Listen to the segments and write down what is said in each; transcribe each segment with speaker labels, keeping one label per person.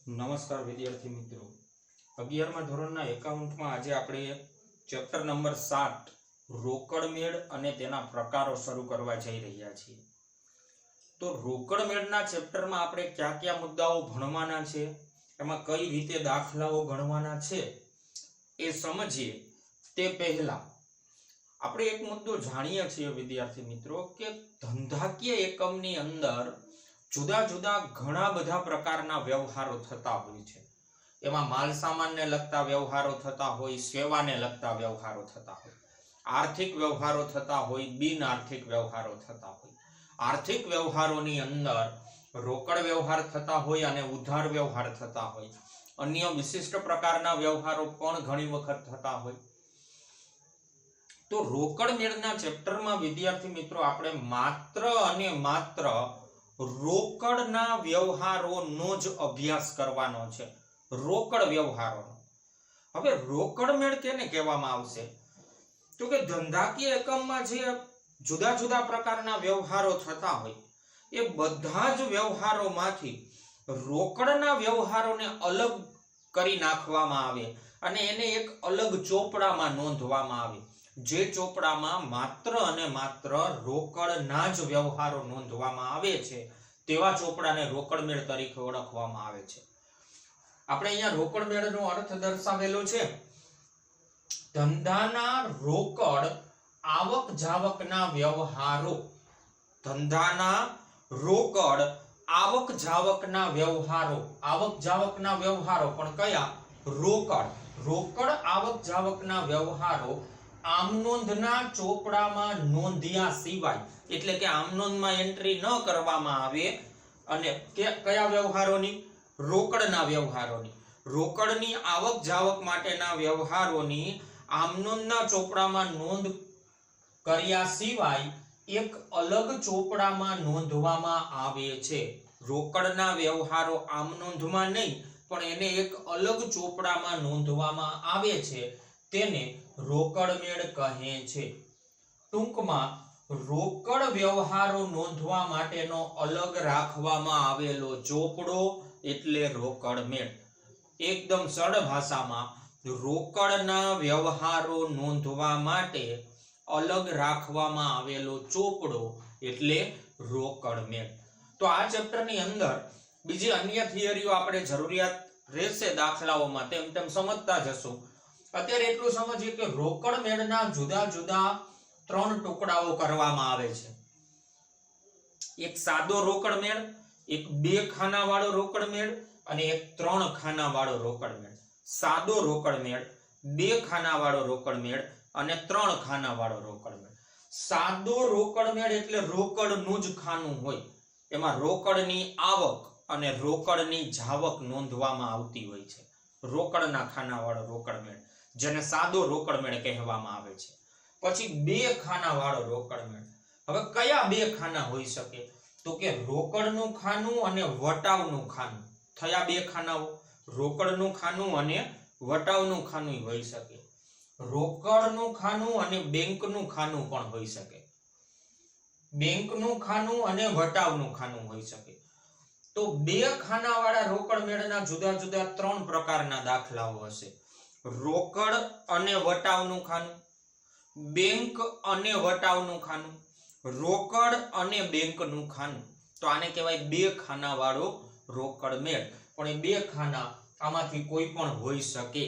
Speaker 1: નમસ્કાર વિદ્યાર્થી મિત્રો, 11મા ધોરણના એકાઉન્ટમાં આજે આપણે ચેપ્ટર નંબર 7 રોકડ મેળ અને તેના પ્રકારો શરૂ કરવા જઈ રહ્યા છીએ। તો રોકડ મેળના ચેપ્ટરમાં આપણે કયા કયા મુદ્દાઓ ભણવાના છે, એમાં કઈ રીતે દાખલાઓ ગણવાના છે એ સમજીએ તે પહેલા આપણે એક મુદ્દો જાણીએ છીએ વિદ્યાર્થી મિત્રો કે ધંધાકીય એકમની અંદર जुदा जुदा घणा बधा प्रकारना व्यवहारो थता होय छे। एमां माल सामान ने लगता व्यवहारो थता होय, सेवा ने लगता व्यवहारो थता होय, आर्थिक व्यवहारो थता होय, बिन आर्थिक व्यवहारो थता होय। आर्थिक व्यवहारोनी अंदर रोकड़ व्यवहार थता होय अने उधार व्यवहार थता होय, अन्य विशिष्ट प्रकारना व्यवहारो पण घणी वखत थता होय। तो रोकड़ मेळना चेप्टरमां विद्यार्थी मित्रों आपणे मात्र अने मात्र रोकड़ना व्यवहारोनो ज अभ्यास करवानो छे। रोकड़ व्यवहारोनो। हवे रोकड़ मेळ केने कहेवामां आवशे? तो के धंधाकीय एकममां जे जुदा जुदा प्रकारना व्यवहारो थता होय ए बधा ज व्यवहारोमांथी रोकड़ना व्यवहारोने अलग करी नाखवामां आवे अने एने एक अलग चोपड़ामां नोंधवामां आवे। जे चोपड़ामां मात्र अने मात्र रोकड़ना ज व्यवहारो नोंधवामां आवे छे तेवा चोपड़ाने रोकड़ मेळ तरीके ओळखवामां आवे छे। आपणे अहींया रोकड़ मेळनो अर्थ दर्शावेलो छे। धंधाना रोकड़ आवक जावकना व्यवहारो। धंधाना रोकड़ आवक जावकना व्यवहारो। आवक जावकना व्यवहारो पण कया? रोकड़। रोकड़ आवक जावकना व्यवहारो आम नोंधना चोपड़ामां नोंध्या सिवाय एटले के आम नोंधमां एंट्री न करवामां आवे अने कया व्यवहारोनी? रोकड़ना व्यवहारोनी। रोकड़नी आवक जावक माटेना व्यवहारोनी आम नोंधना चोपड़ामां नोंध कर्या सिवाय एक अलग चोपड़ामां नोंधवामां आवे छे। रोकड़ना व्यवहारो आम नोंधमां नहीं पण एने एक अलग चोपड़ामां नोंधवामां आवे छे तेने रोकड़ मेळ कहे छे। टूंकमां रोकड़ व्यवहारो नोंधवा माटेनो अलग राखवामां आवेलो चोपड़ो एटले रोकड़ मेळ। एकदम सरळ भाषामां रोकड़ना व्यवहारो नोंधवा माटे अलग राखवामां आवेलो चोपड़ो एटले रोकड़ मेळ। तो आ चेप्टरनी अंदर बीजी अन्य थियरीओ आपणे जरूरियात रहेशे दाखलाओमां तेम तेम समजता जशो। અત્યારે એટલું સમજીએ કે રોકડ મેળના જુદા જુદા ત્રણ ટુકડાઓ કરવામાં આવે છે। એક સાદો રોકડ મેળ, એક બે ખાના વાળો રોકડ મેળ અને એક ત્રણ ખાના વાળો રોકડ મેળ। સાદો રોકડ મેળ, બે ખાના વાળો રોકડ મેળ અને ત્રણ ખાના વાળો રોકડ મેળ। સાદો રોકડ મેળ એટલે રોકડનું જ ખાનું હોય, એમાં રોકડની આવક અને રોકડની જાવક નોંધવામાં આવતી હોય છે। રોકડના ખાના વાળો રોકડ મેળ જેને સાદો રોકડ મેળ કહેવામાં આવે છે। પછી બે ખાના વાળો રોકડ મેળ। હવે કયા બે ખાના હોઈ શકે? તો કે રોકડનું ખાનું અને વટાવનું ખાનું। થયા બે ખાનાઓ, રોકડનું ખાનું અને વટાવનું ખાનું હોઈ શકે। રોકડનું ખાનું અને બેંકનું ખાનું પણ હોઈ શકે। બેંકનું ખાનું અને વટાવનું ખાનું હોઈ શકે। તો બે ખાના વાળા રોકડ મેળના જુદા જુદા ત્રણ પ્રકારના દાખલાઓ હશે। रोकड़ अने वटावनुं खानु, बैंक अने वटावनुं खानु, रोकड़ अने बेंकनुं खानु। तो आने कहेवाय बे खाना वाळो रोकड़ मेळ। पण ए बे खाना आमांथी कोई पण होई शके।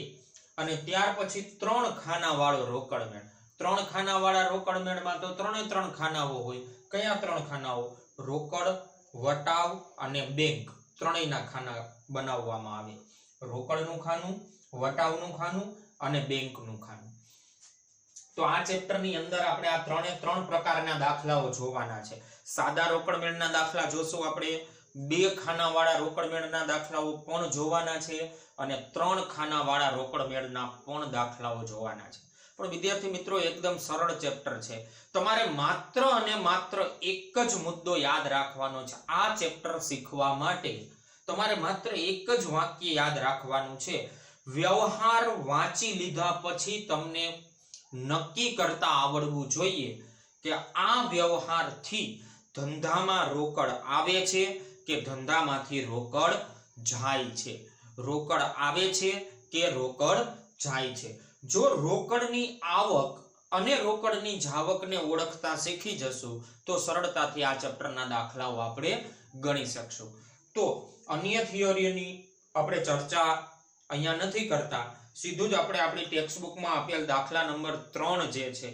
Speaker 1: अने त्यार पछी त्रण खाना वाळो रोकड़ मेळ। त्रण खाना वाळा रोकड़ मेळमां तो त्रणेय त्रण खानाओ होय। कया त्रण खानाओ? रोकड़, वटाव अने बैंक। त्रणेयना खाना बनाववामां आवे। रोकड़नुं खानु, वटावनुं खानु અને બેંકનું ખાનું। તો આ ચેપ્ટરની અંદર આપણે આ ત્રણે ત્રણ પ્રકારના દાખલાઓ જોવાના છે। સાદા રોકડ મેળના દાખલા જોશું આપણે, બે ખાનાવાળા રોકડ મેળના દાખલાઓ પણ જોવાના છે અને ત્રણ ખાનાવાળા રોકડ મેળના પણ દાખલાઓ જોવાના છે। પણ વિદ્યાર્થી મિત્રો એકદમ સરળ ચેપ્ટર છે, તમારે માત્ર અને માત્ર એક જ મુદ્દો યાદ રાખવાનો છે। આ ચેપ્ટર શીખવા માટે તમારે માત્ર એક જ વાક્ય યાદ રાખવાનું છે। व्यवहार वांची लीधा पछी तमने नक्की करता आवडवुं जोईए के आ व्यवहार थी धंधामां रोकड़ आवे छे के धंधामांथी रोकड़ જાય છે, રોકડ આવે છે કે રોકડ જાય છે. જો રોકડની આવક અને રોકડની જાવકને ઓળખતા શીખી જશું તો સરળતાથી આ ચેપ્ટરના દાખલાઓ આપણે ગણી શકશું. તો અન્ય થિયરીની આપણે ચર્ચા અહીંયા નથી કરતા, સીધું જ આપણે આપણી ટેક્સ્ટબુકમાં આપેલ દાખલા નંબર 3 જે છે,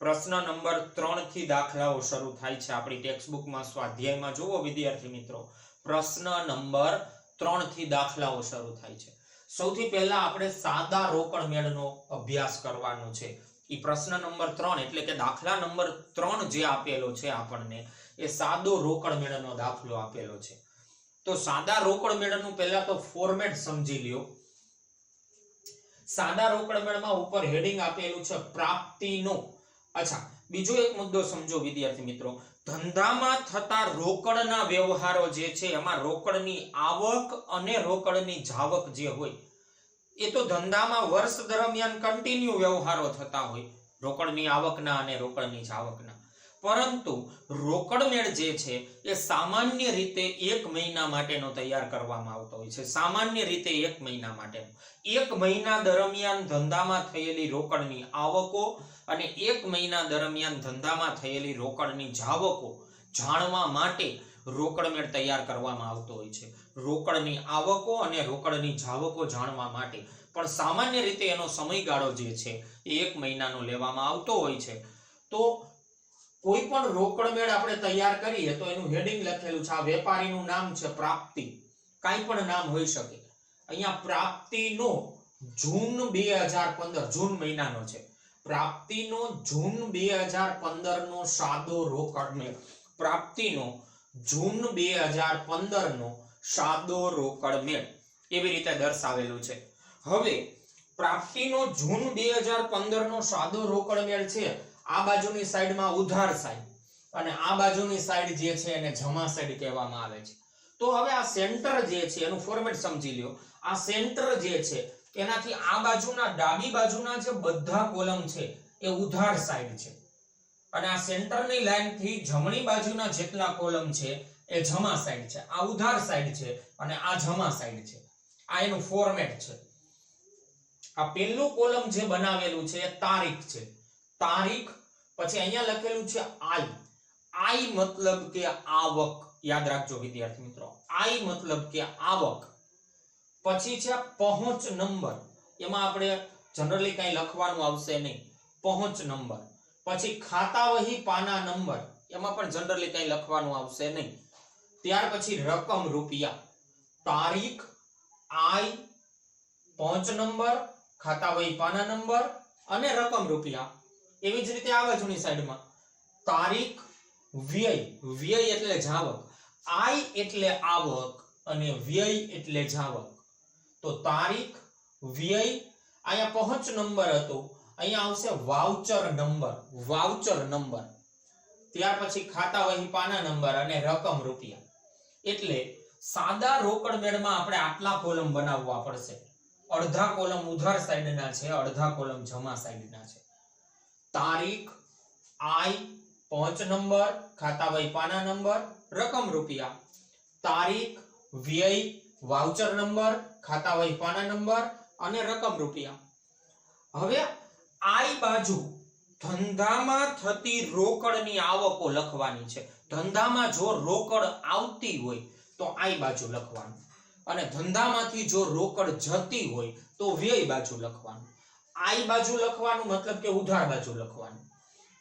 Speaker 1: પ્રશ્ન નંબર 3 થી દાખલાઓ શરૂ થાય છે. આપણી ટેક્સ્ટબુકમાં સ્વાધ્યાયમાં જુઓ વિદ્યાર્થી મિત્રો, પ્રશ્ન નંબર 3 થી દાખલાઓ શરૂ થાય છે. સૌથી પહેલા આપણે સાદા રોકડ મેળનો અભ્યાસ કરવાનો છે. એ પ્રશ્ન નંબર 3 એટલે કે દાખલા નંબર 3 જે આપેલો છે આપણને, એ સાદો રોકડ મેળનો દાખલો આપેલો છે. તો સાદા રોકડ મેળનું પહેલા તો ફોર્મેટ સમજી લ્યો. સાદા રોકડ મેળમાં ઉપર હેડિંગ આપેલું છે પ્રાપ્તિનો. અચ્છા, બીજો એક મુદ્દો સમજો વિદ્યાર્થી મિત્રો, ધંધામાં થતા રોકડના વ્યવહારો જે છે એમાં રોકડની આવક અને રોકડની જાવક જે હોય એ તો ધંધામાં વર્ષ દરમિયાન કન્ટિન્યુ વ્યવહારો થતા હોય, રોકડની આવકના અને રોકડની જાવકના. પરંતુ રોકડ મેળ જે છે એ સામાન્ય રીતે 1 મહિના માટેનો તૈયાર કરવામાં આવતો હોય છે. સામાન્ય રીતે 1 મહિના માટેનો. 1 મહિના દરમિયાન ધંધામાં થયેલી રોકડની આવકો અને 1 મહિના દરમિયાન ધંધામાં થયેલી રોકડની જાવકો જાણવા માટે રોકડ મેળ તૈયાર કરવામાં આવતો હોય છે. રોકડની આવકો અને રોકડની જાવકો જાણવા માટે પણ સામાન્ય રીતે એનો સમયગાળો જે છે એ 1 મહિનાનો લેવામાં આવતો હોય છે. તો કોઈ પણ રોકડ મેળ આપણે તૈયાર કરીએ તો એનું હેડિંગ લખેલું છે, આ વેપારીનું નામ છે પ્રાપ્તિ, કાંઈ પણ નામ હોઈ શકે. અહીંયા પ્રાપ્તિનો જૂન 2015 જૂન મહિનાનો છે, પ્રાપ્તિનો જૂન 2015 નો સાદો રોકડ મેળ, પ્રાપ્તિનો જૂન 2015 નો સાદો રોકડ મેળ એવી રીતે દર્શાવેલું છે. હવે પ્રાપ્તિનો જૂન 2015 નો સાદો રોકડ મેળ છે, આ બાજુની સાઈડમાં ઉધાર સાઈડ અને આ બાજુની સાઈડ જે છે એને જમા સાઈડ કહેવામાં આવે છે. તો હવે આ સેન્ટર જે છે એનું ફોર્મેટ સમજી લ્યો. આ સેન્ટર જે છે એનાથી આ બાજુના ડાબી બાજુના જે બધા કોલમ છે એ ઉધાર સાઈડ છે અને આ સેન્ટરની લાઈન થી જમણી બાજુના જેટલા કોલમ છે એ જમા સાઈડ છે. આ ઉધાર સાઈડ છે અને આ જમા સાઈડ છે. આ એનું ફોર્મેટ છે. આ પહેલું કોલમ જે બનાવેલું છે એ તારીખ છે, તારીખ. પછી અહીંયા લખેલું છે આઈ, આઈ મતલબ કે આવક. યાદ રાખજો વિદ્યાર્થી મિત્રો, આઈ મતલબ કે આવક. પછી છે પહોંચ નંબર, એમાં આપણે જનરલી કઈ લખવાનું આવશે નહીં, પહોંચ નંબર. પછી ખાતા વહી પાના નંબર, એમાં પણ જનરલી કઈ લખવાનું આવશે નહીં. ત્યાર પછી રકમ રૂપિયા, તારીખ, આઈ, પહોંચ નંબર, ખાતા વહી પાના નંબર અને રકમ રૂપિયા. એવી જ રીતે આ બાજુની સાઈડમાં તારીખ, વ્યય, વ્યય એટલે જાવક, આય એટલે આવક અને વ્યય એટલે જાવક. તો તારીખ, વ્યય, અહીંયા પહોંચ નંબર હતો, અહીંયા આવશે વાઉચર નંબર, વાઉચર નંબર. ત્યાર પછી ખાતા વહી પાના નંબર અને રકમ રૂપિયા. એટલે સાદા રોકડ મેળમાં આપણે આટલા કોલમ બનાવવા પડશે. અડધા કોલમ ઉધાર સાઈડના છે, અડધા કોલમ જમા સાઈડના છે. તારીખ, આય, પહોંચ નંબર, ખાતા વહી પાના નંબર, રકમ રૂપિયા. તારીખ, વ્યય, વાઉચર નંબર, ખાતા વહી પાના નંબર અને રકમ રૂપિયા. હવે આઈ બાજુ ધંધામાં થતી રોકડની આવકો લખવાની છે. ધંધામાં જો રોકડ આવતી હોય તો આઈ બાજુ લખવાનું અને ધંધામાંથી જો રોકડ જતી હોય તો વ્યય બાજુ લખવાનું. આઈ બાજુ લખવાનું મતલબ કે ઉધાર બાજુ લખવાનું,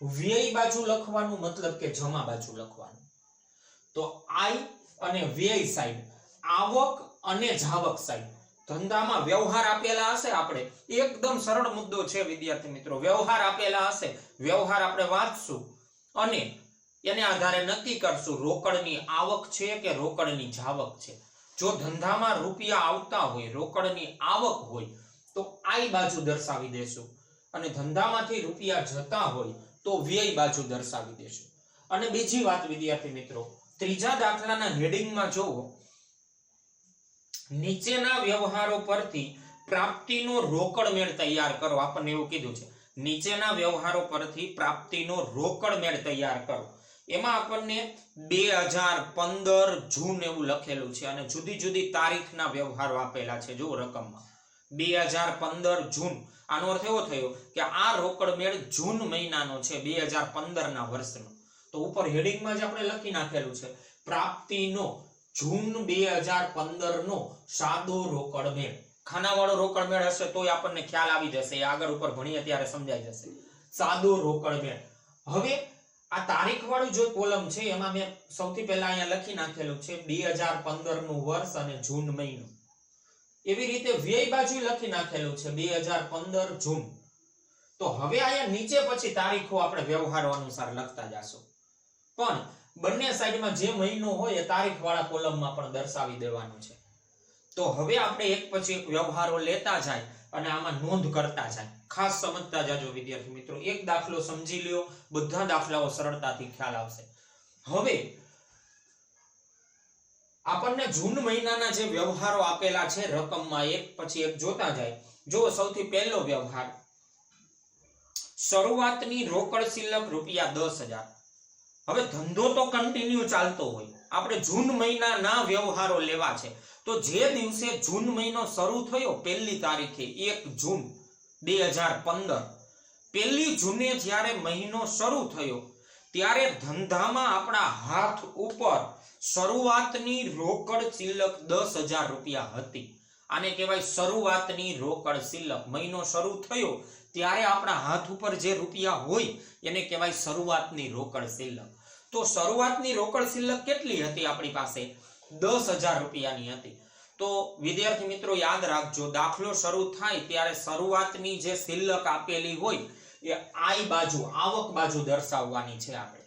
Speaker 1: વ્યય બાજુ લખવાનું મતલબ કે જમા બાજુ લખવાનું. તો આઈ અને વ્યય સાઈડ, આવક અને જાવક સાઈડ. ધંધામાં વ્યવહાર આપેલા હશે, આપણે એકદમ સરળ મુદ્દો છે વિદ્યાર્થી મિત્રો, વ્યવહાર આપેલા હશે, વ્યવહાર આપણે વાંચશું અને એને આધારે નક્કી કરશું રોકડની આવક છે કે રોકડની જાવક છે. જો ધંધામાં રૂપિયા આવતા હોય, રોકડની આવક હોય તો આઈ બાજુ દર્શાવી દેશું અને ધંધામાંથી રૂપિયા જતા હોય તો વ્યય બાજુ દર્શાવી દેશું. અને બીજી વાત વિદ્યાર્થી મિત્રો, ત્રીજા દાખલાના હેડિંગમાં જોવો, નીચેના વ્યવહારો પરથી પ્રાપ્તિનો રોકડ મેળ તૈયાર કરો. આપણને એવું કીધું છે નીચેના વ્યવહારો પરથી પ્રાપ્તિનો રોકડ મેળ તૈયાર કરો. એમાં આપણને 2015 જૂન એવું લખેલું છે અને જુદી જુદી તારીખના વ્યવહારો આપેલા છે જો રકમમાં 2015 જૂન. આનો અર્થ એવો થયો કે આ રોકડ મેળ જૂન મહિનાનો છે 2015 ના વર્ષનો. તો ઉપર હેડિંગમાં જ આપણે લખી નાખેલું છે પ્રાપ્તિનો જૂન 2015 નો સાદો રોકડ મેળ. ખાનાવાળો રોકડ મેળ હશે તોય આપણને ખ્યાલ આવી જશે, એ આગળ ઉપર ભણીએ ત્યારે સમજાઈ જશે. સાદો રોકડ મેળ. હવે આ તારીખ વાળું જો કોલમ છે એમાં મેં સૌથી પહેલા અહીંયા લખી નાખેલું છે 2015 નું વર્ષ અને જૂન મહિનો. એવી રીતે વ્યય બાજુ લખી નાખેલું છે 2015 જૂન. તો હવે અહીંયા નીચે પછી તારીખો આપણે વ્યવહારો અનુસાર લખતા જાશું, પણ બંને સાઈડમાં જે મહિનો હોય એ તારીખ વાળા કોલમમાં પણ દર્શાવી દેવાનું છે. તો હવે આપણે એક પછી એક વ્યવહારો લેતા જાય અને આમાં નોંધ કરતા જાય. ખાસ સમજતા જાજો વિદ્યાર્થી મિત્રો. એક દાખલો સમજી લ્યો, બધા દાખલાઓ સરળતાથી ખ્યાલ આવશે. હવે આપણને જૂન મહિનાના જે વ્યવહારો આપેલા છે રકમમાં એક પછી એક જોતા જાય. જો સૌથી પહેલો વ્યવહાર, શરૂઆતની રોકડ શિલ્લક ₹10,000. હવે ધંધો તો કન્ટિન્યુ ચાલતો હોય, આપણે જૂન મહિનાના વ્યવહારો લેવા છે. તો જે દિવસે જૂન મહિનો શરૂ થયો પહેલી તારીખે 1 જૂન 2015, પહેલી જૂને જ્યારે મહિનો શરૂ થયો ત્યારે ધંધામાં આપણા હાથ ઉપર શરૂઆતની રોકડ શિલ્લક ₹10,000 હતી. આને કહેવાય શરૂઆતની રોકડ શિલ્લક. મહિનો શરૂ થયો ત્યારે આપણા હાથ ઉપર જે રૂપિયા હોય એને કહેવાય શરૂઆતની રોકડ શિલ્લક. તો શરૂઆતની રોકડ શિલ્લક કેટલી હતી આપણી પાસે? ₹10,000 હતી. તો વિદ્યાર્થી મિત્રો યાદ રાખજો, દાખલો શરૂ થાય ત્યારે શરૂઆતની જે શિલ્લક આપેલી હોય એ આઈ બાજુ, આવક બાજુ દર્શાવવાની છે આપણે.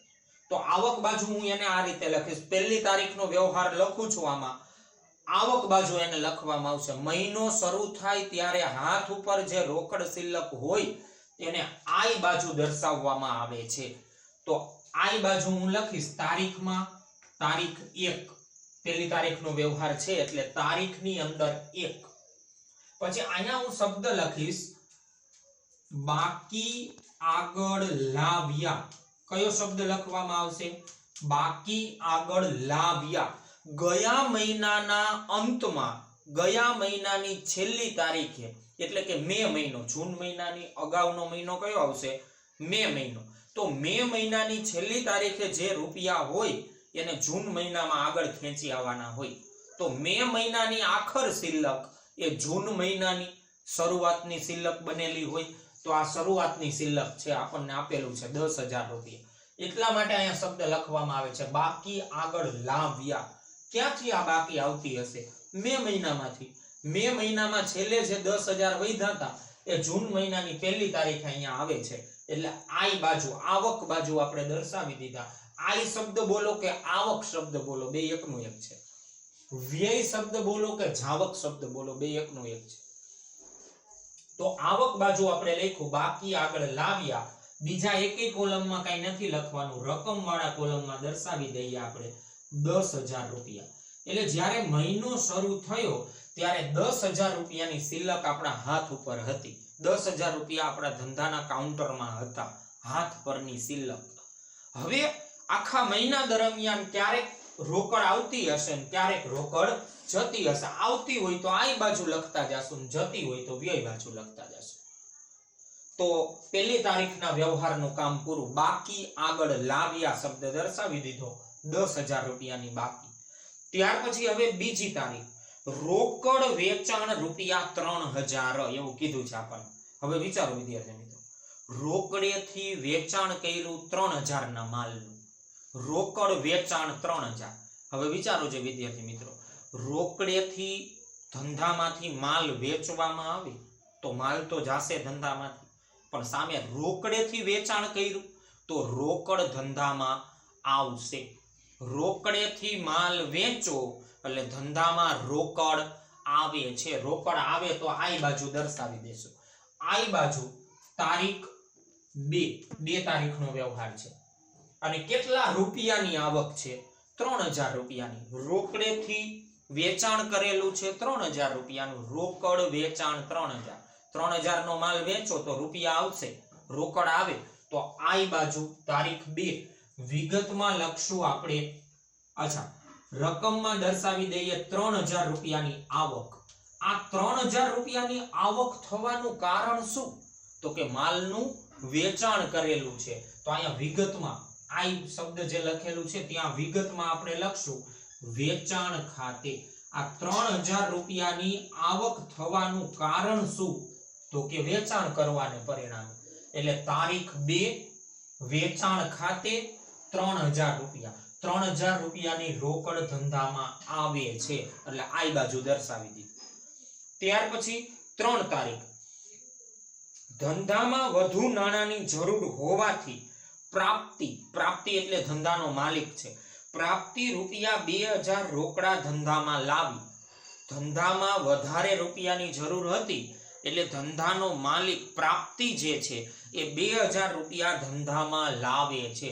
Speaker 1: તો આવક બાજુ હું એને આ રીતે લખીશ. પહેલી તારીખનો વ્યવહાર લખું છું, આમાં આવક બાજુ એને લખવામાં આવશે. મહિનો શરૂ થાય ત્યારે હાથ ઉપર જે રોકડ શિલ્લક હોય એને આઈ બાજુ દર્શાવવામાં આવે છે. તો આઈ બાજુ હું લખીશ તારીખમાં તારીખ 1, પહેલી તારીખનો વ્યવહાર છે એટલે તારીખની અંદર 1. પછી અહીંયા હું શબ્દ લખીશ બાકી આગળ લાવ્યા. કયો શબ્દ લખવામાં આવશે? બાકી આગળ લાવ્યા. ગયા મહિનાના અંતમાં, ગયા મહિનાની છેલ્લી તારીખે, એટલે કે મે મહિનો, જૂન મહિનાની અગાઉનો મહિનો કયો આવશે? મે મહિનો. તો મે મહિનાની છેલ્લી તારીખે જે રૂપિયા હોય એને જૂન મહિનામાં આગળ ખેંચી આવવાના હોય. તો મે મહિનાની આખર શિલ્લક એ જૂન મહિનાની શરૂઆતની શિલ્લક બનેલી હોય. તો આ શરૂઆતની શિલ્લક છે, આપણને આપેલું છે ₹10,000. એટલા માટે અહીંયા શબ્દ લખવામાં આવે છે બાકી આગળ લાવ્યા. ક્યાંથી આ બાકી આવતી હશે? મે મહિનામાંથી. મે મહિનામાં છેલ્લે જે 10,000 વધ્યા હતા એ જૂન મહિનાની પહેલી તારીખે અહીંયા આવે છે. એટલે આઈ બાજુ, આવક બાજુ આપણે દર્શાવી દીધા. આઈ શબ્દ બોલો કે આવક શબ્દ બોલો, બે એકનું એક છે. વ્યય શબ્દ બોલો કે જાવક શબ્દ બોલો, બે એકનું એક છે. તો આવક બાજુ આપણે લખ્યું બાકી આગળ લાવ્યા. બીજા એકેય કોલમમાં કઈ નથી લખવાનું, રકમ વાળા કોલમમાં દર્શાવી દઈએ આપણે ₹10,000. એટલે જ્યારે મહિનો શરૂ થયો ત્યારે ₹10,000 શિલ્લક આપણા હાથ ઉપર હતી. ₹10,000 આપણા ધંધાના કાઉન્ટરમાં હતા, હાથ પરની શિલ્લક. હવે આખા મહિના દરમિયાન ક્યારેક રોકડ આવતી હશે ને ક્યારેક રોકડ જતી હશે. આવતી હોય તો આઈ બાજુ લખતા જાશું, જતી હોય તો વ્યય બાજુ લખતા જાશું. તો પહેલી તારીખના વ્યવહારનું કામ પૂરું. બાકી આગળ લાવ્યા શબ્દ દર્શાવી દીધો, ₹10,000 બાકી. ત્યાર પછી હવે બીજી તારીખ, રોકડ વેચાણ ₹3,000 એવું કીધું છે આપણને. હવે વિચારો વિદ્યાર્થી મિત્રો, રોકડેથી વેચાણ કર્યું 3,000 ના માલનું, રોકડ વેચાણ 3,000. હવે વિચારો છે વિદ્યાર્થી મિત્રો, રોકડેથી ધંધામાંથી માલ વેચવામાં આવે તો માલ તો જાશે ધંધામાંથી, પણ સામે રોકડેથી વેચાણ કર્યું તો રોકડ ધંધામાં આવશે. રોકડેથી માલ વેચો એટલે ધંધામાં રોકડ આવે છે. રોકડ આવે તો આઈ બાજુ દર્શાવી દેશું. આઈ બાજુ તારીખ 2 તારીખનો વ્યવહાર છે અને કેટલા રૂપિયાની આવક છે? ₹3,000. રોકડેથી વેચાણ કરેલું છે ₹3,000. રોકડ વેચાણ 3,000. 3,000 નો માલ વેચો તો રૂપિયા આવશે, રોકડ આવે. તો આઈ બાજુ તારીખ 2 વિગતમાં લખશું આપણે. અચ્છા, રકમમાં દર્શાવી દઈએ 3000 રૂપિયાની આવક. આ 3000 રૂપિયાની આવક થવાનું કારણ શું? તો કે માલનું વેચાણ કરેલું છે. તો અહીંયા વિગતમાં આ શબ્દ જે લખેલું છે ત્યાં વિગતમાં આપણે લખશું વેચાણ ખાતે. આ 3000 રૂપિયાની આવક થવાનું કારણ શું? તો કે વેચાણ કરવાને પરિણામે. એટલે તારીખ 2 વેચાણ ખાતે 3000 રૂપિયા. 3000 રૂપિયાની રોકડ ધંધામાં આવે છે એટલે આ બાજુ દર્શાવી દીધું. ત્યાર પછી 3 તારીખ ધંધામાં વધુ નાણાંની જરૂર હોવાથી પ્રાપ્તિ. પ્રાપ્તિ એટલે ધંધાનો માલિક છે. પ્રાપ્તિ રૂપિયા 2000 રોકડા ધંધામાં લાવી. ધંધામાં વધારે રૂપિયાની જરૂર હતી એટલે ધંધાનો માલિક પ્રાપ્તિ જે છે એ 2000 રૂપિયા ધંધામાં લાવે છે.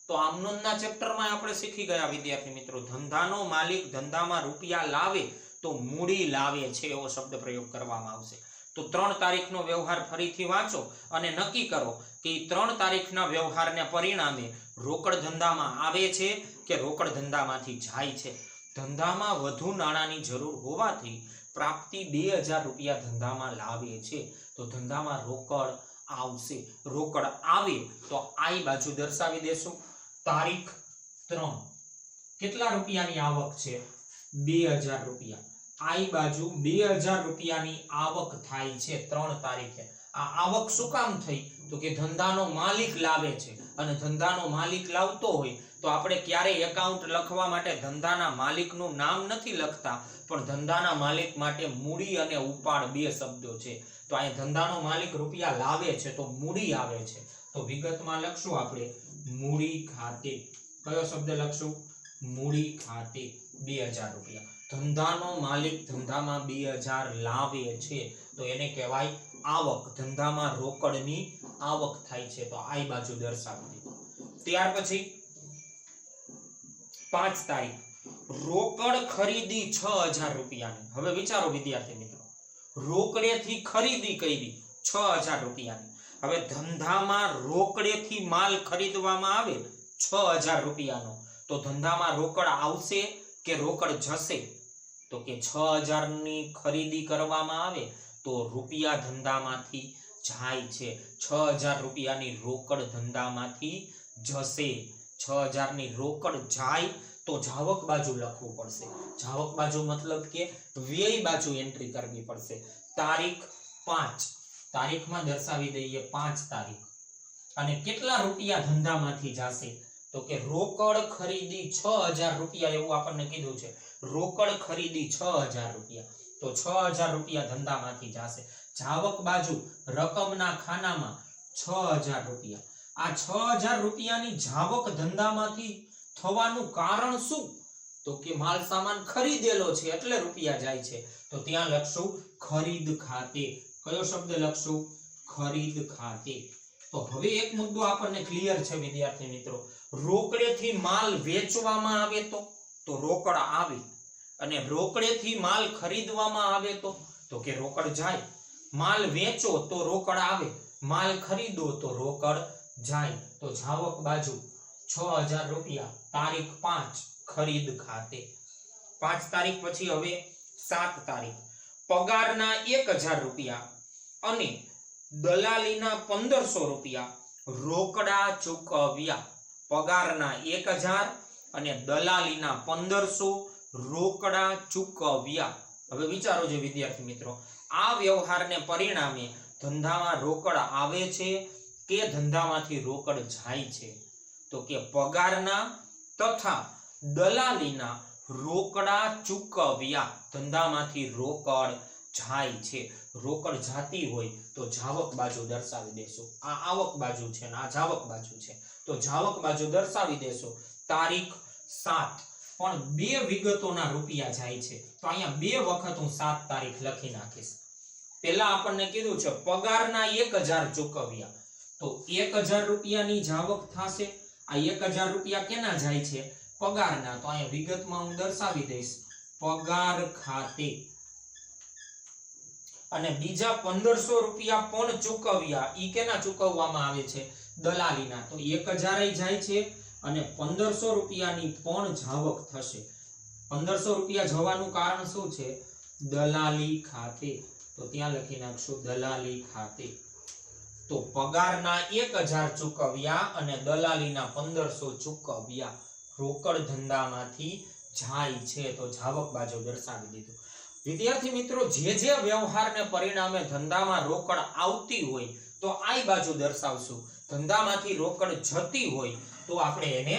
Speaker 1: તો આમનોંધના ચેપ્ટરમાં આપણે શીખી ગયા વિદ્યાર્થી મિત્રો, ધંધાનો માલિક ધંધામાં રૂપિયા લાવે તો મૂડી લાવે છે એવો શબ્દ પ્રયોગ કરવામાં આવશે. તો 3 તારીખનો વ્યવહાર ફરીથી વાંચો અને નક્કી કરો કે 3 તારીખના વ્યવહારને પરિણામે રોકડ ધંધામાં આવે છે કે રોકડ ધંધામાંથી જાય છે. ધંધામાં વધુ નાણાંની જરૂર હોવાથી પ્રાપ્તિ 2000 રૂપિયા ધંધામાં લાવે છે. તો ધંધામાં રોકડ આવશે. રોકડ આવે તો આ બાજુ દર્શાવી દેશું. તારીખ 3 કેટલા રૂપિયાની આવક છે? 2000 રૂપિયા. આ બાજુ 2000 રૂપિયાની આવક થાય છે 3 તારીખે. આ આવક શું કામ થઈ? તો કે ધંધાનો માલિક લાવે છે. અને ધંધાનો માલિક લાવતો હોય તો આપણે ક્યારેય એકાઉન્ટ લખવા માટે ધંધાના માલિકનું નામ નથી લખતા, પણ ધંધાના માલિક માટે મૂડી અને ઉપાડ 2 શબ્દો છે. તો અહીં ધંધાનો માલિક રૂપિયા લાવે છે તો મૂડી આવે છે. તો વિગતમાં લખશું આપણે મૂડી ખાતે. કયો શબ્દ લખશું? મૂડી ખાતે 2000 રૂપિયા. ધંધાનો માલિક ધંધામાં 2000 લાવે છે તો એને કહેવાય આવક. ધંધામાં રોકડની આવક થાય છે તો આ બાજુ દર્શાવી દીધું. ત્યાર પછી 5 તારીખ રોકડ ખરીદી 6000 રૂપિયાની. હવે વિચારો વિદ્યાર્થી મિત્રો, રોકડેથી ખરીદી કરી 6000 રૂપિયાની. હવે ધંધામાં રોકડેથી માલ ખરીદવામાં આવે 6000 રૂપિયાનો, તો ધંધામાં રોકડ આવશે કે રોકડ જશે? તો કે 6000 ની ખરીદી કરવામાં આવે તો રૂપિયા ધંધામાંથી જાય છે. 6000 રૂપિયાની રોકડ ધંધામાંથી જશે. 6000 ની રોકડ જાય તો જાવક બાજુ લખવું પડશે. જાવક બાજુ મતલબ કે વ્યય બાજુ એન્ટ્રી કરવી પડશે. તારીખ 5 તારીખમાં દર્શાવી દઈએ 5 તારીખ. અને કેટલા રૂપિયા ધંધામાંથી જશે? તો કે રોકડ ખરીદી 6000 રૂપિયા એવું આપણને કીધું છે. રોકડ ખરીદી 6000 રૂપિયા. તો 6000 રૂપિયા ધંધામાંથી જશે. જાવક બાજુ રકમના ખાનામાં 6000 રૂપિયા. આ 6000 રૂપિયાની જાવક ધંધામાંથી થવાનું કારણ શું? તો કે માલ સામાન ખરીદેલો છે એટલે રૂપિયા જાય છે. તો ત્યાં લખશું ખરીદ ખાતે. કયો શબ્દ લખશું? ખરીદ ખાતે. તો હવે એક મુદ્દો આપણને ક્લિયર છે વિદ્યાર્થી મિત્રો, રોકડેથી માલ વેચવામાં આવે તો રોકડ આવે, અને રોકડેથી માલ ખરીદવામાં આવે તો કે રોકડ જાય. માલ વેચો તો રોકડ આવે, માલ ખરીદો તો રોકડ જાય. તો જાવક બાજુ 6000 રૂપિયા. તારીખ 5 ખરીદ ખાતે. 5 તારીખ પછી હવે 7 તારીખ પગારના 1000 રૂપિયા અને દલાલીના 1500 રૂપિયા રોકડા ચૂકવ્યા. પગારના 1000 અને દલાલીના 1500 રોકડા ચૂકવ્યા. હવે વિચારો જે વિદ્યાર્થી મિત્રો, આ વ્યવહારને પરિણામે ધંધામાં રોકડ આવે છે કે ધંધામાંથી રોકડ જાય છે? તો કે પગારના તથા દલાલીના રોકડા ચૂકવ્યા. ધંધામાંથી રોકડ જાય છે. રોકડ જાતી હોય તો જાવક બાજુ દર્શાવી દેશું. આ આવક બાજુ છે અને આ જાવક બાજુ છે, તો જાવક બાજુ દર્શાવી દેશું. તારીખ 7 પણ 2 વિગતોના રૂપિયા જાય છે તો અહીંયા 2 વખત હું 7 તારીખ લખી નાખીશ. પહેલા આપણને કીધું છે પગારના 1000 ચૂકવ્યા, તો 1000 રૂપિયાની જાવક થશે. આ 1000 રૂપિયા કેના જાય છે? પગારના. તો અહીંયા વિગતમાં હું દર્શાવી દઈશ પગાર ખાતે. અને બીજા 1500 રૂપિયા પણ ચૂકવ્યા. ઈ કેના ચૂકવવામાં આવે છે? દલાલીના. તો 1000 જાય છે અને 1500 રૂપિયાની પણ જાવક થશે। 1500 રૂપિયા જવાનું કારણ શું છે? દલાલી ખાતે। તો ત્યાં લખી નાખશું દલાલી ખાતે। તો પગારના 1000 ચૂકવ્યા અને દલાલીના 1500 ચૂકવ્યા, રોકડ ધંધામાંથી જાય છે। તો જાવક બાજુ દર્શાવી દીધું। વિદ્યાર્થી મિત્રો, જે વ્યવહારને પરિણામે ધંધામાં રોકડ આવતી હોય તો આ બાજુ દર્શાવશું, ધંધામાંથી રોકડ જતી હોય તો આપણે એને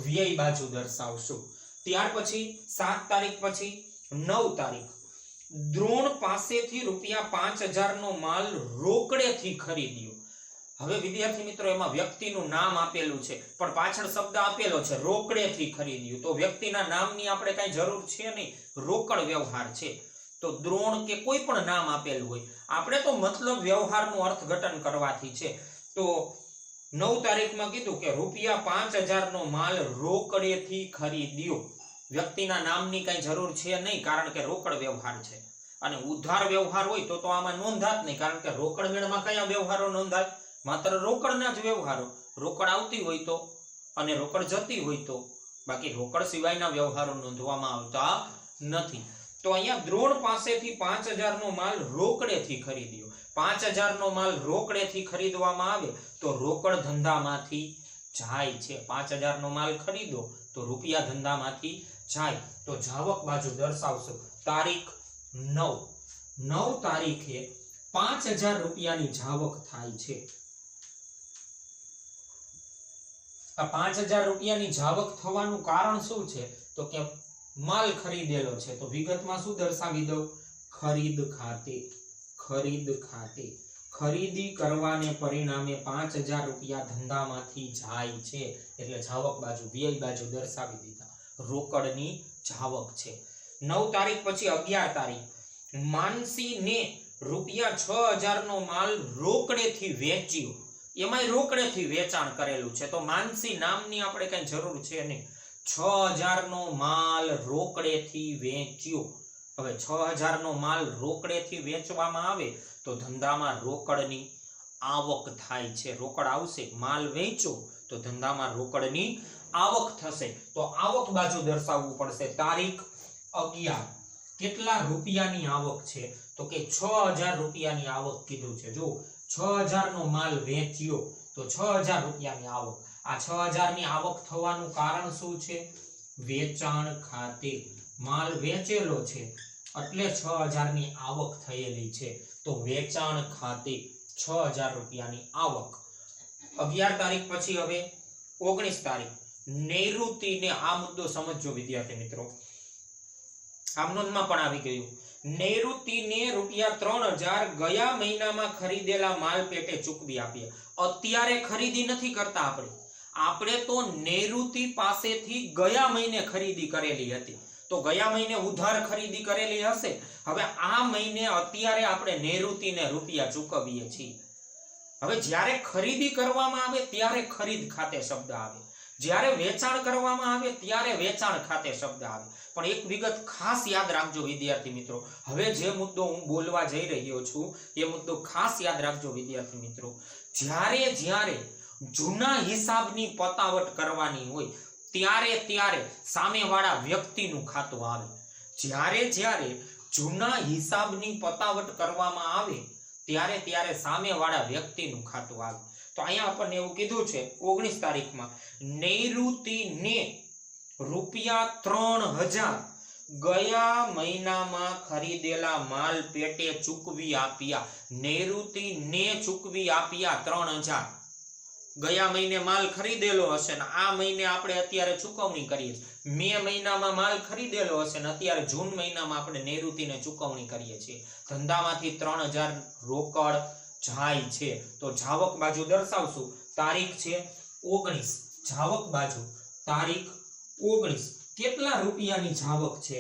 Speaker 1: વ્યય બાજુ દર્શાવશું। ત્યાર પછી 7 તારીખ પછી 9 તારીખ, દ્રોણ પાસેથી ₹5000 નો માલ રોકડેથી ખરીદ્યો। હવે વિદ્યાર્થી મિત્રો, એમાં વ્યક્તિનું નામ આપેલું છે પણ પાછળ શબ્દ આપેલો છે રોકડેથી ખરીદ્યું। તો વ્યક્તિના નામની આપણે કઈ જરૂર છે નહીં, રોકડ વ્યવહાર છે। તો દ્રોણ કે કોઈ પણ નામ આપેલું હોય, આપણે તો મતલબ વ્યવહારનું અર્થઘટન કરવાથી છે। તો 9 તારીખમાં કીધું કે ₹5000 નો માલ રોકડેથી ખરીદ્યો। વ્યક્તિના નામની કઈ જરૂર છે નહીં, કારણ કે રોકડ વ્યવહાર છે। અને ઉધાર વ્યવહાર હોય તો આમાં નોંધાત નહીં, કારણ કે રોકડ મેળમાં કયા વ્યવહારો નોંધાય? માત્ર રોકડના જ વ્યવહારો। રોકડ આવતી હોય તો અને રોકડ જતી હોય તો, બાકી રોકડ સિવાયના વ્યવહારો નોંધવામાં આવતા નથી। તો અહીંયા દ્રોણ પાસેથી 5000 નો માલ રોકડેથી ખરીદ્યો। 5000 નો માલ રોકડેથી ખરીદવામાં આવે તો રોકડ ધંધામાંથી જાય છે। 5000 નો માલ ખરીદો તો રૂપિયા ધંધામાંથી જાય। તો જાવક બાજુ દર્શાવશો તારીખ 9 તારીખે 5000 રૂપિયાની જાવક થાય છે। આ 5000 રૂપિયાની જાવક થવાનું કારણ શું છે? તો કે માલ ખરીદેલો છે। તો વિગતમાં શું દર્શાવી દઉં? ખરીદ ખાતે। ખરીદ ખાતે ખરીદી કરવાને પરિણામે 5000 રૂપિયા ધંધામાંથી જાય છે, એટલે જાવક બાજુ વ્યય બાજુ દર્શાવી દીધા। રોકડની જાવક છે। 9 તારીખ પછી 11 તારીખ, માનસીને ₹6000 નો માલ રોકડેથી વેચ્યો। એમાંય રોકડેથી વેચાણ કરેલું છે, તો માનસી નામની આપણે કઈ જરૂર છે નહીં। 6000 નો માલ રોકડેથી વેચ્યો। હવે 6000 નો માલ રોકડેથી વેચવામાં આવે તો ધંધામાં રોકડની આવક થાય છે। રોકડ આવશે, માલ વેચો તો ધંધામાં રોકડની આવક થશે। તો આવક બાજુ દર્શાવવું પડશે। તારીખ 11, કેટલા રૂપિયાની આવક છે? તો કે 6000 રૂપિયાની આવક કીધું છે। જો 6000 નો માલ વેચ્યો તો 6000 રૂપિયાની આવક। આ 6000 ની આવક થવાનું કારણ શું છે? વેચાણ ખાતે। માલ વેચેલો છે એટલે 6000 ની આવક થયેલી છે। તો વેચાણ ખાતે 6000 રૂપિયાની આવક। 11 તારીખ પછી હવે 19 તારીખ, નૈઋતીને, આ મુદ્દો સમજજો વિદ્યાર્થી મિત્રો, આમનોંધમાં પણ આવી ગયું। નૈઋતીને ₹3000 ગયા મહિનામાં ખરીદેલા માલ પેટે ચૂકવી આપ્યા। અત્યારે ખરીદી નથી કરતા આપણે તો નૈઋતી પાસેથી ગયા મહિને ખરીદી કરેલી હતી, તો ગયા મહિને ઉધાર ખરીદી કરેલી હશે। હવે આ મહિને અત્યારે આપણે નૈઋતીને રૂપિયા ચૂકવીએ છીએ। હવે જ્યારે ખરીદી કરવામાં આવે ત્યારે ખરીદ ખાતે શબ્દ આવે, જ્યારે વેચાણ કરવામાં આવે ત્યારે વેચાણ ખાતે શબ્દ આવે। પણ એક વિગત ખાસ યાદ રાખજો વિદ્યાર્થી મિત્રો, હવે જે મુદ્દો હું બોલવા જઈ રહ્યો છું એ મુદ્દો ખાસ યાદ રાખજો વિદ્યાર્થી મિત્રો। જ્યારે જૂના હિસાબની પતાવટ કરવાની હોય ત્યારે સામેવાળા વ્યક્તિનું ખાતું આવે। જ્યારે જૂના હિસાબની પતાવટ કરવામાં આવે ત્યારે સામેવાળા વ્યક્તિનું ખાતું આવે। તો અહીંયા આપણને એવું કીધું છે 19 તારીખમાં, નૈઋતીને ₹3000 ગયા મહિનામાં ખરીદેલા માલ પેટે ચૂકવી આપ્યા। નૈઋતીને ચૂકવી આપ્યા 3000। ગયા મહિને માલ ખરીદેલો હશે ને આ મહિને આપણે અત્યારે ચૂકવણી કરીએ છીએ। મે મહિનામાં માલ ખરીદેલો હશે ને અત્યારે જૂન મહિનામાં આપણે નૈઋતીને ચૂકવણી કરીએ છીએ। ધંધામાંથી 3000 રોકડ જાય છે। તો જાવક બાજુ દર્શાવશું, તારીખ છે 19, જાવક બાજુ તારીખ 19, કેટલા રૂપિયાની જાવક છે?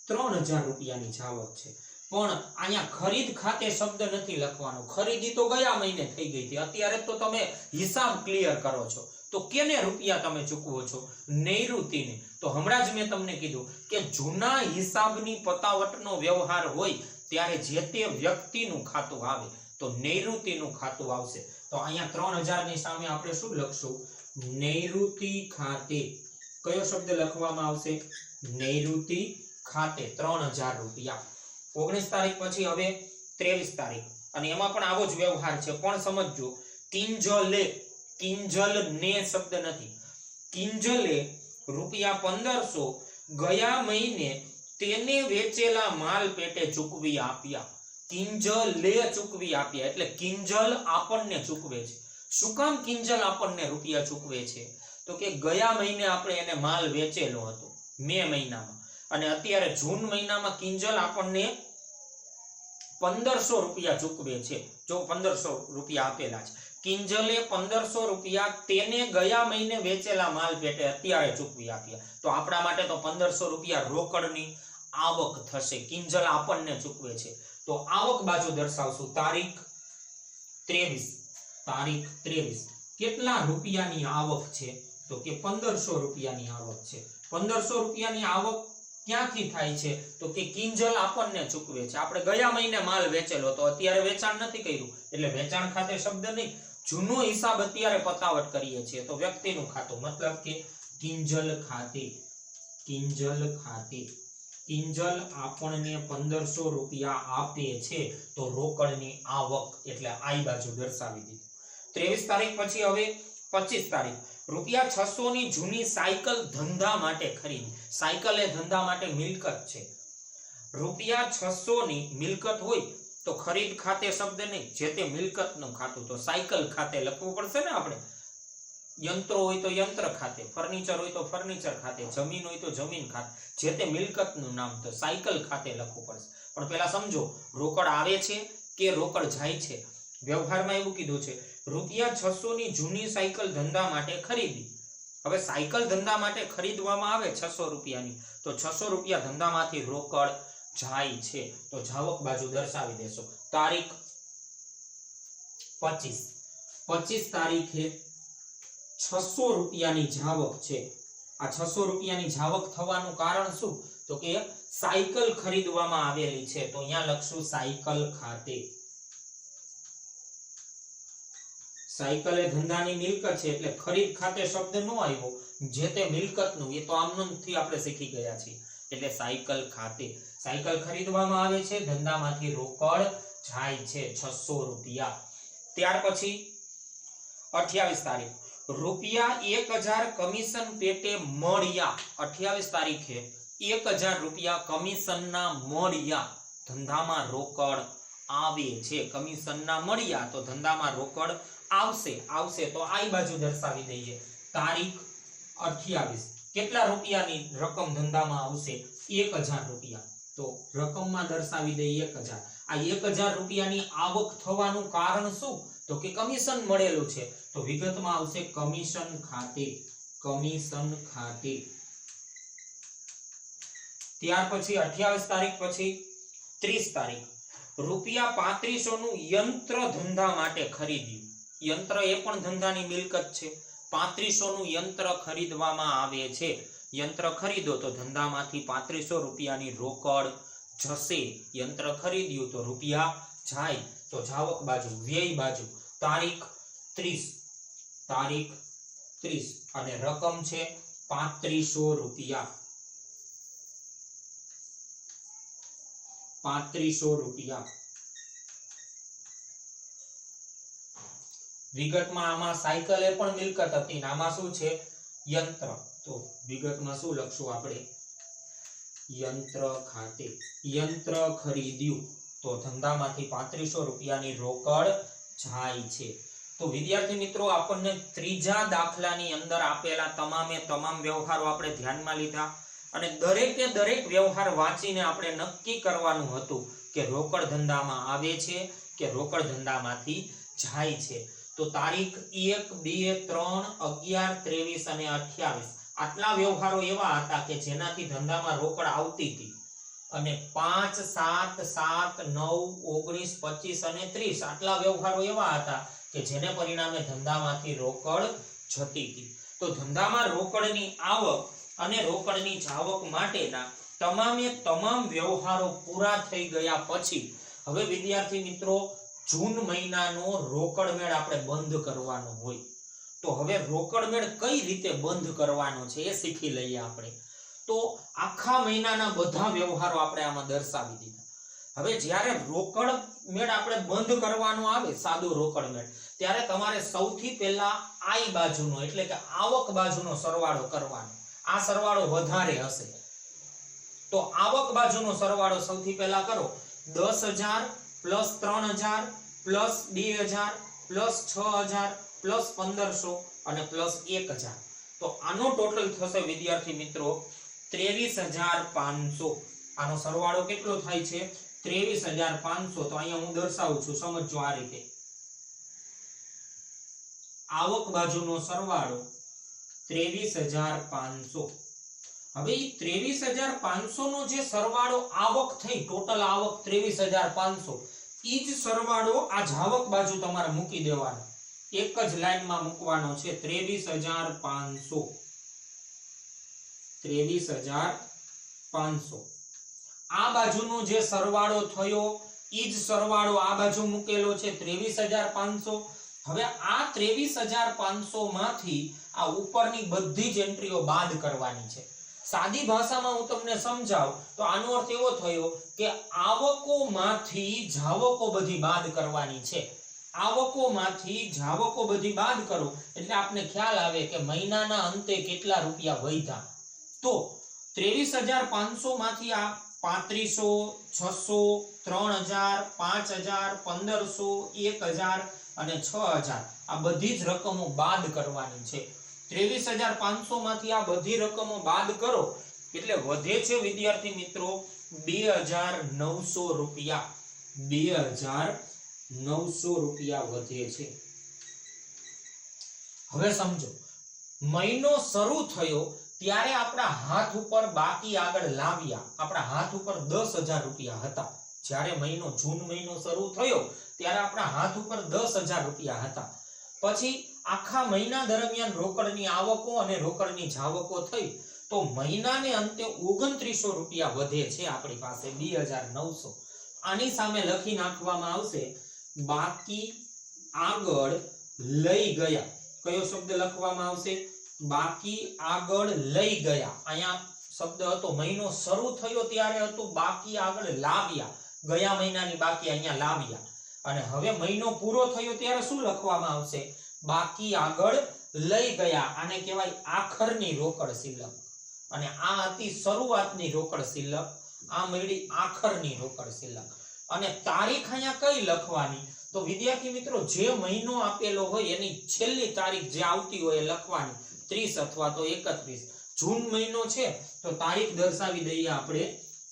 Speaker 1: 3000 રૂપિયાની જાવક છે। પણ અહીંયા ખરીદ ખાતે શબ્દ નથી લખવાનો, ખરીદી તો ગયા મહિને થઈ ગઈ હતી, અત્યારે તો તમે હિસાબ ક્લિયર કરો છો। તો કેને રૂપિયા તમે ચૂકવો છો? નૈઋતીને। તો હમણાં જ મેં તમને કીધું કે જૂના હિસાબની પતાવટનો વ્યવહાર હોય ત્યારે જે તે વ્યક્તિનું ખાતું આવે તો નૈઋતીનું ખાતું આવશે। તો અહીંયા 3000 ની સામે આપણે શું લખશું? નૈઋતિ ખાતે કયો શબ્દ લખવામાં આવશે? નૈઋતિ ખાતે 3000 રૂપિયા. 19 તારીખ પછી હવે 23 તારીખ અને એમાં પણ આવો જ વ્યવહાર છે, પણ સમજજો કિંજલે, કિંજલ ને શબ્દ નથી, કિંજલે રૂપિયા 1500 ગયા મહિને તેને વેચેલા માલ પેટે ચૂકવી આપ્યા. કિંજલે ચૂકવી આપ્યા એટલે કિંજલ આપણને ચૂકવે છે. શું કામ કિંજલ આપણને રૂપિયા ચૂકવે છે? તો કે ગયા મહિને આપણે એને માલ વેચેલો હતો મે મહિનામાં, અને અત્યારે જૂન મહિનામાં કિંજલ આપણને 1500 રૂપિયા ચૂકવે છે. જો 1500 રૂપિયા આપેલા છે, કિંજલે 1500 રૂપિયા તેને ગયા મહિને વેચેલા માલ પેટે અત્યારે ચૂકવી આપ્યા. તો આપણા માટે તો 1500 રૂપિયા રોકડની આવક થશે. કિંજલ આપણને ચૂકવે છે. તો આવક બાજુ દર્શાવશું તારીખ 23. તારીખ 23 કેટલા રૂપિયાની આવક છે? તો કે 1500 રૂપિયાની આવક છે. 1500 રૂપિયાની આવક ક્યાંથી થાય છે? તો કે કિંજલ આપણને ચૂકવે છે. આપણે ગયા મહિને માલ વેચેલો તો અત્યારે વેચાણ નથી કર્યું એટલે વેચાણ ખાતે શબ્દ નહીં, જૂનો હિસાબ અત્યારે પતાવટ કરીએ છીએ તો વ્યક્તિનું ખાતું, મતલબ કે કિંજલ ખાતે. કિંજલ ખાતે કિંજલ આપણને 1500 રૂપિયા આપે છે તો રોકડની આવક એટલે આ બાજુ દર્શાવી દીધું. 23 તારીખ પછી હવે 25 તારીખ રૂપિયા 600 ની જૂની સાયકલ ધંધા માટે ખરીદી. સાયકલ એ ધંધા માટે મિલકત છે. રૂપિયા 600 ની મિલકત હોય તો ખરીદ ખાતે શબ્દ નહીં, જે તે મિલકતનું ખાતું, તો સાયકલ ખાતે લખવું પડશે ને આપણે. યંત્રો હોય તો યંત્ર ખાતે, ફર્નિચર હોય તો ફર્નિચર ખાતે, જમીન હોય તો જમીન ખાતે, જે તે મિલકતનું નામ તો સાયકલ ખાતે લખવું પડશે. પણ પહેલા સમજો રોકડ આવે છે કે રોકડ જાય છે. વ્યવહારમાં એવું કીધું છે રૂપિયા 600 ની જૂની સાયકલ ધંધા માટે ખરીદી. હવે સાયકલ ધંધા માટે ખરીદવામાં આવે 600 રૂપિયાની તો 600 રૂપિયા ધંધામાંથી રોકડ જાય છે તો જાવક બાજુ દર્શાવી દેશો. તારીખ 25 તારીખે 600 રૂપિયાની જાવક છે. આ 600 રૂપિયાની જાવક થવાનું કારણ શું? તો કે સાયકલ ખરીદવામાં આવેલી છે તો અહીંયા લખશું સાયકલ ખાતે. સાયકલ એ ધંધાની મિલકત છે એટલે ખરીદ ખાતે શબ્દ ન આવ્યો, જે તે મિલકતનું, એ તો આમનોમથી આપણે શીખી ગયા છીએ. એટલે સાયકલ ખાતે સાયકલ ખરીદવામાં આવે છે, ધંધામાંથી રોકડ જાય છે 600 રૂપિયા. ત્યાર પછી 28 તારીખ રૂપિયા 1000 કમિશન પેટે મળ્યા. 28 તારીખે 1000 રૂપિયા કમિશનના મળ્યા, ધંધામાં રોકડ આવે છે. કમિશનના મળ્યા તો ધંધામાં રોકડ આવશે તો આ બાજુ દર્શાવી દઈએ. તારીખ 28 કેટલા રૂપિયાની રકમ ધંધામાં આવશે? 1000 રૂપિયા. તો રકમમાં દર્શાવી દઈએ 1000. આ 1000 રૂપિયાની આવક થવાનું કારણ શું? તો કે કમિશન મળેલું છે તો વિગતમાં આવશે કમિશન ખાતે. કમિશન ખાતે. ત્યાર પછી 28 તારીખ પછી 30 તારીખ રૂપિયા 3500 નું યંત્ર ધંધા માટે ખરીદ્યું. યંત્ર એ પણ ધંધાની મિલકત છે. 3500 નું યંત્ર ખરીદવામાં આવે છે. યંત્ર ખરીદો તો ધંધામાંથી 3500 રૂપિયાની રોકડ જશે. યંત્ર ખરીદ્યું તો રૂપિયા જાય તો જાવક બાજુ, વ્યય બાજુ તારીખ 30. તારીખ 30 અને રકમ છે 3500 રૂપિયા. 3500 રૂપિયા. વિગતમાં આમાં સાયકલ એ પણ મિલકત હતી ને આમાં શું છે? યંત્ર. તો વિગતમાં શું લખશું આપણે? યંત્ર ખાતે. યંત્ર ખરીદ્યું તો ધંધામાંથી 3500 રૂપિયાની રોકડ જાય છે. તો વિદ્યાર્થી મિત્રો આપણને ત્રીજા દાખલાની અંદર આપેલા તમામે તમામ વ્યવહારો આપણે ધ્યાનમાં લીધા અને દરેકે દરેક વ્યવહાર વાંચીને આપણે નક્કી કરવાનું હતું કે રોકડ ધંધામાં આવે છે કે રોકડ ધંધામાંથી જાય છે. તો તારીખ 1, 2, 3, 11, 23 અને 28 આટલા વ્યવહારો એવા હતા કે જેનાથી ધંધામાં રોકડ આવતી હતી અને 5, 7, 7, 9, 19, 25 અને 30 આટલા વ્યવહારો એવા હતા કે જેને પરિણામે ધંધામાંથી રોકડ જતી હતી. તો ધંધામાં રોકડની આવક અને રોકડની જાવક માટેના તમામે તમામ વ્યવહારો પૂરા થઈ ગયા પછી હવે વિદ્યાર્થી મિત્રો જૂન મહિનાનો રોકડ મેળ આપણે બંધ કરવાનો હોય. તો તો હવે રોકડ મેળ કઈ રીતે બંધ કરવાનો છે એ શીખી લઈએ આપણે. તો આખા મહિનાના બધા વ્યવહારો આપણે આમાં દર્શાવી દીધા. હવે જ્યારે રોકડ મેળ આપણે બંધ કરવાનો આવે, સાદો રોકડ મેળ, ત્યારે તમારે સૌથી પહેલા આઈ બાજુનો એટલે કે આવક બાજુનો સરવાળો કરવાનો. આ સરવાળો વધારે હશે તો આવક બાજુનો સરવાળો સૌથી પહેલા કરો. 10,000 પ્લસ 3,000 પ્લસ 2,000 પ્લસ 6,000 પ્લસ 1,500 અને પ્લસ 1,000. તો આનો ટોટલ થશે વિદ્યાર્થી મિત્રો 23,500. આનો સરવાળો કેટલો થાય છે? 23,500. તો અહીંયા હું દર્શાવું છું, સમજો આ રીતે. આવક બાજુનો સરવાળો 23,500. હવે 23,500 નો જે સરવાળો આવક થઈ, ટોટલ આવક 23,500, ઈ જ સરવાળો આ જાવક બાજુ તમારે મૂકી દેવાનો. એક જ લાઈનમાં મૂકવાનો છે. 23,500 23,500. આ બાજુનો જે સરવાળો થયો ઈ જ સરવાળો આ બાજુ મૂકેલો છે 23,500. હવે આ 23,500 માંથી આ ઉપરની બધી જ એન્ટ્રીઓ બાદ કરવાની છે. સાદી ભાષામાં હું તમને સમજાવું તો આનો અર્થ એવો થયો કે આવકોમાંથી જાવકો બધી બાદ કરવાની છે. આવકોમાંથી જાવકો બધી બાદ કરો એટલે આપને ખ્યાલ આવે કે મહિનાના અંતે કેટલા રૂપિયા વધ્યા. તો 23,500 માંથી આ 3,500, 600, 3,000, 5,000, 1,500 અને 6,000 આ બધી જ રકમો બાદ કરવાની છે. 23,500 માંથી આ બધી રકમો બાદ કરો એટલે વધે છે વિદ્યાર્થી મિત્રો 2,900 રૂપિયા. 2,900 રૂપિયા વધે છે. હવે સમજો, મહિનો શરૂ થયો ત્યારે આપણા હાથ ઉપર બાકી આગળ લાવ્યા. આપણા હાથ ઉપર 10,000 રૂપિયા હતા. જ્યારે મહિનો જૂન મહિનો શરૂ થયો ત્યારે આપણા હાથ ઉપર 10,000 રૂપિયા હતા. પછી આખા મહિના દરમિયાન રોકડની આવકો અને રોકડની જાવકો થઈ તો મહિનાને અંતે 2900 રૂપિયા વધે છે આપણી પાસે. 2,900. આની સામે લખી નાખવામાં આવશે બાકી આગળ લઈ ગયા. કયો શબ્દ લખવામાં આવશે? બાકી આગળ લઈ ગયા. અહીંયા શબ્દ હતો, મહિનો શરૂ થયો ત્યારે હતું બાકી આગળ લાવ્યા. ગયા મહિનાની બાકી અહીંયા લાવ્યા. અને હવે મહિનો પૂરો થયો ત્યારે શું લખવામાં આવશે? બાકી આગળ લઈ ગયા. આને કહેવાય આખરની રોકડ શિલ્લક. અને આ હતી શરૂઆતની રોકડ શિલ્લક, આ મળી આખરની રોકડ શિલ્લક. અને તારીખ અહીંયા કઈ લખવાની? તો વિદ્યાર્થી મિત્રો જે મહિનો આપેલો હોય એની છેલ્લી તારીખ જે આવતી હોય એ લખવાની. 30 અથવા તો 31. જૂન મહિનો છે તો તારીખ દર્શાવી દઈએ આપણે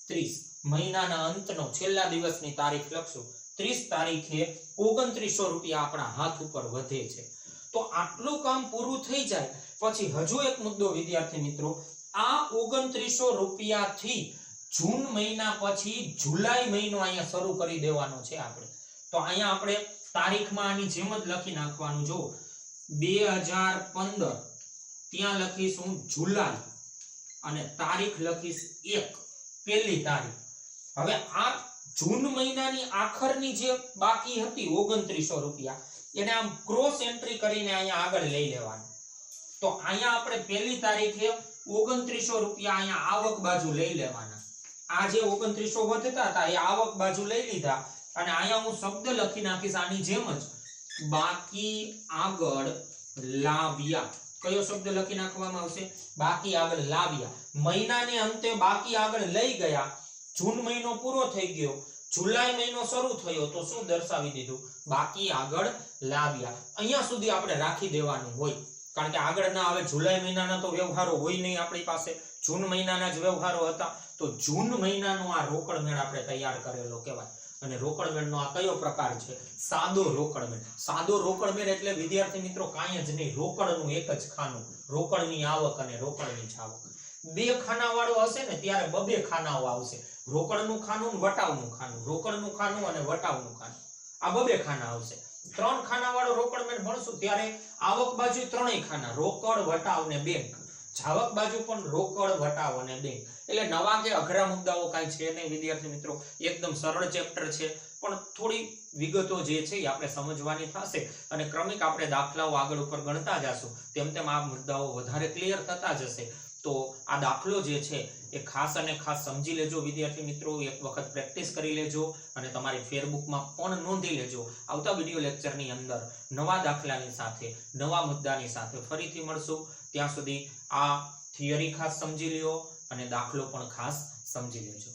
Speaker 1: 30. મહિનાના અંતનો છેલ્લા દિવસની તારીખ લખશું. 30 તારીખે 2900 રૂપિયા આપણા હાથ ઉપર વધે છે. તો આટલું કામ પૂરું થઈ જાય પછી હજુ એક મુદ્દો વિદ્યાર્થી મિત્રો, આ 2900 રૂપિયાથી જૂન મહિના પછી જુલાઈ મહિનો અહીંયા શરૂ કરી દેવાનો છે આપણે. તો અહીંયા આપણે તારીખમાં આની જેમ જ લખી નાખવાનું. જો 2015 ત્યાં લખીશું જુલાઈ અને તારીખ લખીશ 1 પહેલી તારીખ. હવે આ જૂન મહિનાની આખરની જે બાકી હતી 2900 રૂપિયા એને આમ ક્રોસ એન્ટ્રી કરીને અહીંયા આગળ લઈ લેવાનું. તો અહીંયા આપણે પહેલી તારીખે 2900 રૂપિયા અહીંયા આવક બાજુ લઈ લેવાના. આ જે 2900 વધતા હતા એ આવક બાજુ લઈ લીધા અને અહીંયા હું શબ્દ લખી નાખીશ આની જેમ જ, બાકી આગળ લાવ્યા. કયો શબ્દ લખી નાખવામાં આવશે? બાકી આગળ લાવ્યા. મહિનાને અંતે બાકી આગળ લઈ ગયા. જૂન મહિનો પૂરો થઈ ગયો, જુલાઈ મહિનો શરૂ થયો તો શું દર્શાવી દીધું? બાકી આગળ લાવ્યા. અહીંયા સુધી આપણે રાખી દેવાનું હોય કારણ કે આગળના હવે જુલાઈ મહિનાના તો વ્યવહારો હોય નહીં આપણી પાસે. જૂન મહિનાના જ વ્યવહારો હતા. તો જૂન મહિનાનો આ રોકડ મેળ આપણે તૈયાર કરેલો કહેવાય. અને રોકડ મેળનો આ કયો પ્રકાર છે? સાદો રોકડ મેળ. સાદો રોકડ મેળ એટલે વિદ્યાર્થી મિત્રો કાંઈ જ નહીં, રોકડનું એક જ ખાનું, રોકડની આવક અને રોકડની જાવક. બે ખાના વાળો હશે ને ત્યારે બબે ખાનાઓ આવશે. રોકડનું ખાનું, વટાવનું ખાનું, રોકડનું ખાનું અને વટાવનું ખાનું, આ બબે ખાના આવશે. 3 ખાના વાળો રોકડ મેળ ભણશું ત્યારે આવક બાજુ ત્રણેય ખાના, રોકડ, વટાવ ને બેંક. જાવક બાજુ પણ રોકડ, વટાવ અને બેંક. એટલે નવા કે અઘરા મુદ્દાઓ કાંઈ છે નહીં વિદ્યાર્થી મિત્રો, એકદમ સરળ ચેપ્ટર છે, પણ થોડી વિગતો જે છે એ આપણે સમજવાની થશે અને ક્રમિક આપણે દાખલાઓ આગળ ઉપર ગણતા જશું તેમ તેમ આ મુદ્દાઓ વધારે ક્લિયર થતા જશે. તો આ દાખલો જે છે એ ખાસ અને ખાસ સમજી લેજો વિદ્યાર્થી મિત્રો, એક વખત પ્રેક્ટિસ કરી લેજો અને તમારી ફેરબુકમાં પણ નોંધી લેજો. આવતા વિડિયો લેક્ચરની અંદર નવા દાખલાની સાથે, નવા મુદ્દાની સાથે ફરીથી મળશું. ત્યાં સુધી આ થિયરી ખાસ સમજી લ્યો અને દાખલો પણ ખાસ સમજી લેજો.